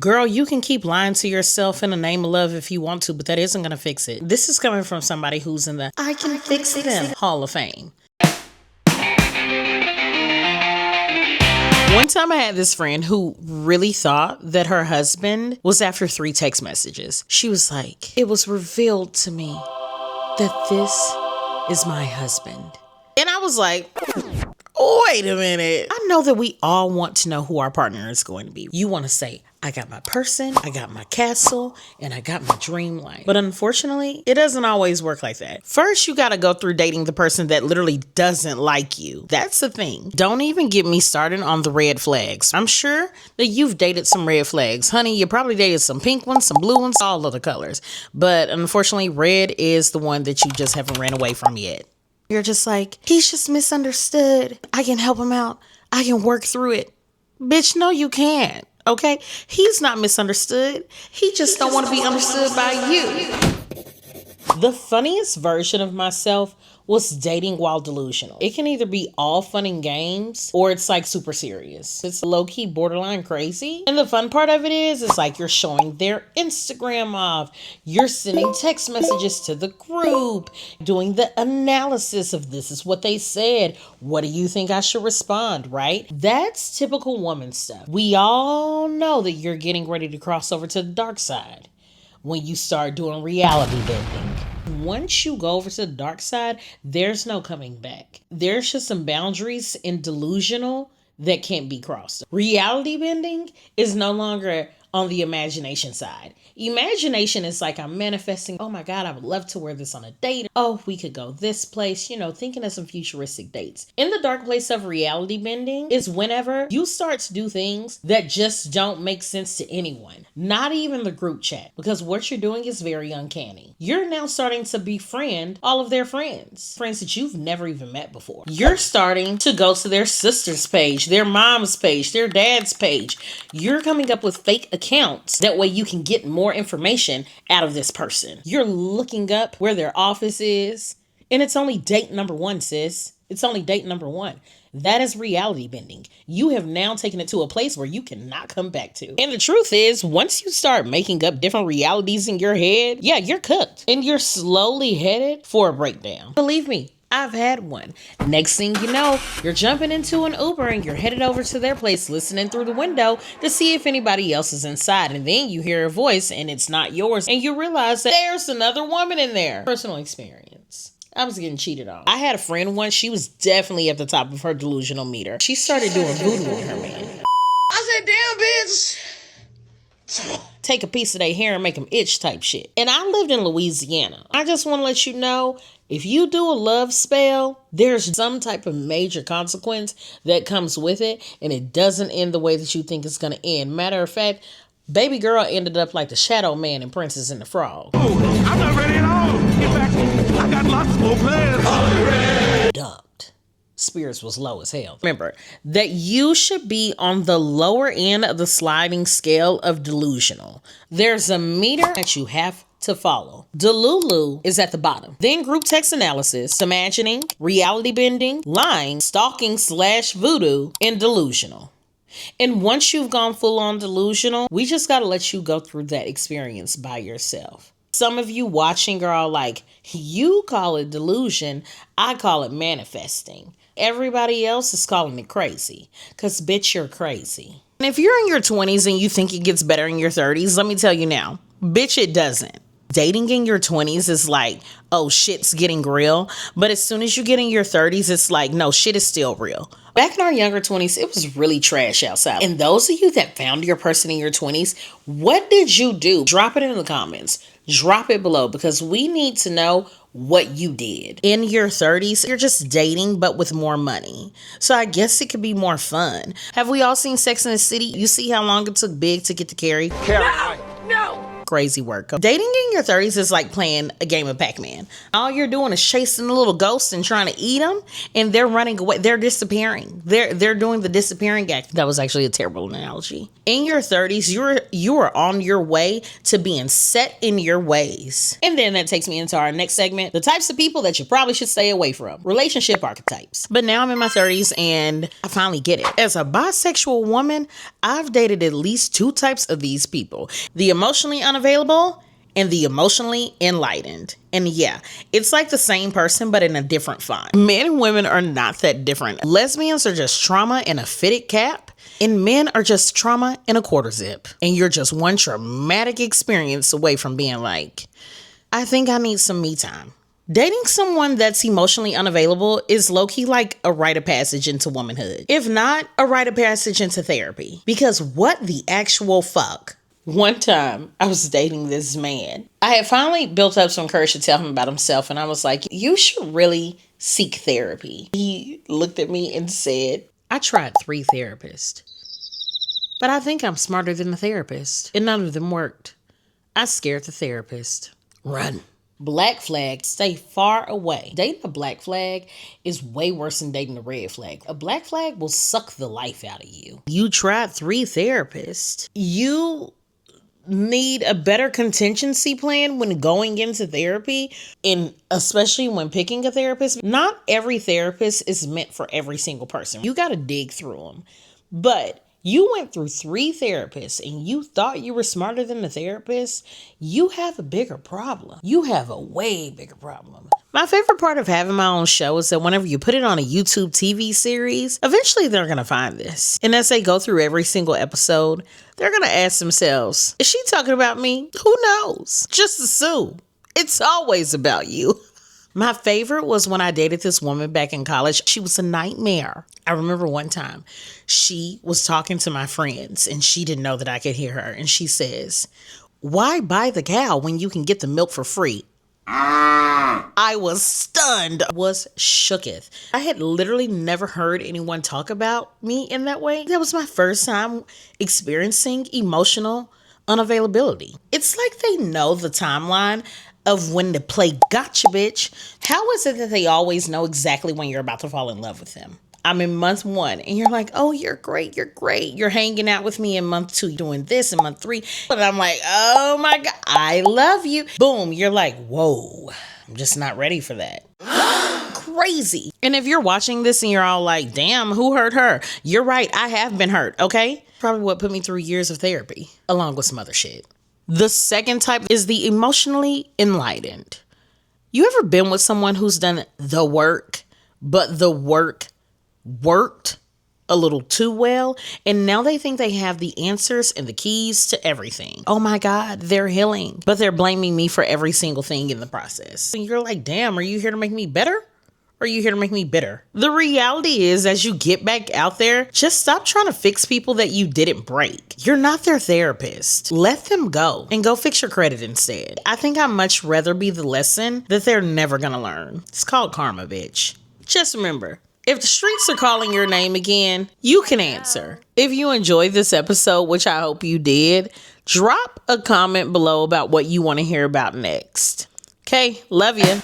Girl, you can keep lying to yourself in the name of love if you want to, but that isn't going to fix it. This is coming from somebody who's in the I can fix them Hall of Fame. One time I had this friend who really thought that her husband was after 3 text messages. She was like, it was revealed to me that this is my husband. And I was like, wait a minute. I know that we all want to know who our partner is going to be. You want to say, I got my person, I got my castle, and I got my dream life. But unfortunately, it doesn't always work like that. First, you got to go through dating the person that literally doesn't like you. That's the thing. Don't even get me started on the red flags. I'm sure that you've dated some red flags. Honey, you probably dated some pink ones, some blue ones, all of the colors. But unfortunately, red is the one that you just haven't ran away from yet. You're just like, he's just misunderstood. I can help him out. I can work through it. Bitch, no, you can't. Okay? He's not misunderstood. He just don't want to be understood by you. The funniest version of myself was dating while delusional. It can either be all fun and games or it's like super serious. It's low-key borderline crazy. And the fun part of it is, it's like you're showing their Instagram off. You're sending text messages to the group, doing the analysis of this is what they said. What do you think I should respond, right? That's typical woman stuff. We all know that you're getting ready to cross over to the dark side when you start doing reality bending. Once you go over to the dark side, there's no coming back. There's just some boundaries in delusional that can't be crossed. Reality bending is no longer on the imagination side. Imagination is like I'm manifesting, oh my God, I would love to wear this on a date. Oh, we could go this place, thinking of some futuristic dates. In the dark place of reality bending is whenever you start to do things that just don't make sense to anyone, not even the group chat, because what you're doing is very uncanny. You're now starting to befriend all of their friends that you've never even met before. You're starting to go to their sister's page, their mom's page, their dad's page. You're coming up with fake accounts. That way you can get more information out of this person. You're looking up where their office is, and it's only date number 1, sis. It's only date number 1. That is reality bending. You have now taken it to a place where you cannot come back to. And the truth is, once you start making up different realities in your head, yeah, you're cooked. And you're slowly headed for a breakdown. Believe me, I've had one. Next thing you know, you're jumping into an Uber and you're headed over to their place, listening through the window to see if anybody else is inside. And then you hear a voice and it's not yours. And you realize that there's another woman in there. Personal experience. I was getting cheated on. I had a friend once. She was definitely at the top of her delusional meter. She started doing voodoo on her man. I said, damn, bitch. Take a piece of their hair and make them itch type shit. And I lived in Louisiana. I just want to let you know, if you do a love spell, there's some type of major consequence that comes with it, and it doesn't end the way that you think it's going to end. Matter of fact, baby girl ended up like the Shadow Man in Princess and the Frog. Oh, I'm not ready at all. Get back. I got lots more plans. Dumped. Spirits was low as hell. Remember that you should be on the lower end of the sliding scale of delusional. There's a meter that you have to follow. Delulu is at the bottom. Then group text analysis, imagining, reality bending, lying, stalking / voodoo, and delusional. And once you've gone full on delusional, we just got to let you go through that experience by yourself. Some of you watching are all like, you call it delusion, I call it manifesting. Everybody else is calling it crazy, because bitch, you're crazy. And if you're in your 20s and you think it gets better in your 30s, let me tell you now, bitch, it doesn't. Dating in your 20s is like, oh, shit's getting real. But as soon as you get in your 30s, it's like, no, shit is still real. Back in our younger 20s, it was really trash outside. And those of you that found your person in your 20s, what did you do? Drop it in the comments. Drop it below, because we need to know what you did. In your 30s, you're just dating, but with more money. So I guess it could be more fun. Have we all seen Sex and the City? You see how long it took Big to get to Carrie? No! crazy work. Dating in your 30s is like playing a game of Pac-Man. All you're doing is chasing the little ghosts and trying to eat them, and they're running away. They're disappearing. They're doing the disappearing act. That was actually a terrible analogy. In your 30s, you are on your way to being set in your ways. And then that takes me into our next segment, the types of people that you probably should stay away from. Relationship archetypes. But now I'm in my 30s and I finally get it. As a bisexual woman, I've dated at least two types of these people. The emotionally unavailable and the emotionally enlightened. And yeah, it's like the same person, but in a different font. Men and women are not that different. Lesbians are just trauma in a fitted cap, and men are just trauma in a quarter zip. And you're just one traumatic experience away from being like, I think I need some me time. Dating someone that's emotionally unavailable is low-key like a rite of passage into womanhood. If not, a rite of passage into therapy. Because what the actual fuck? One time, I was dating this man. I had finally built up some courage to tell him about himself, and I was like, you should really seek therapy. He looked at me and said, I tried 3 therapists, but I think I'm smarter than the therapist, and none of them worked. I scared the therapist. Run. Black flag, stay far away. Dating a black flag is way worse than dating a red flag. A black flag will suck the life out of you. You tried 3 therapists. You need a better contingency plan when going into therapy, and especially when picking a therapist. Not every therapist is meant for every single person. You got to dig through them. But you went through 3 therapists and you thought you were smarter than the therapist. You have a bigger problem. You have a way bigger problem. My favorite part of having my own show is that whenever you put it on a YouTube TV series, eventually they're going to find this. And as they go through every single episode, they're going to ask themselves, is she talking about me? Who knows? Just assume. It's always about you. My favorite was when I dated this woman back in college. She was a nightmare. I remember one time she was talking to my friends and she didn't know that I could hear her. And she says, why buy the cow when you can get the milk for free? I was stunned. I was shooketh. I had literally never heard anyone talk about me in that way. That was my first time experiencing emotional unavailability. It's like they know the timeline of when to play gotcha bitch. How is it that they always know exactly when you're about to fall in love with them? I'm in month 1 and you're like, oh, you're great. You're hanging out with me in month 2, doing this in month 3. But I'm like, oh my God, I love you. Boom. You're like, whoa, I'm just not ready for that. Crazy. And if you're watching this and you're all like, damn, who hurt her? You're right. I have been hurt. Okay. Probably what put me through years of therapy along with some other shit. The second type is the emotionally enlightened. You ever been with someone who's done the work, but the work worked a little too well, and now they think they have the answers and the keys to everything? Oh my God, they're healing, but they're blaming me for every single thing in the process. And you're like, damn, are you here to make me better? Or are you here to make me bitter? The reality is, as you get back out there, just stop trying to fix people that you didn't break. You're not their therapist. Let them go and go fix your credit instead. I think I'd much rather be the lesson that they're never gonna learn. It's called karma, bitch. Just remember, if the streets are calling your name again, you can answer. If you enjoyed this episode, which I hope you did, drop a comment below about what you want to hear about next. Okay, love you.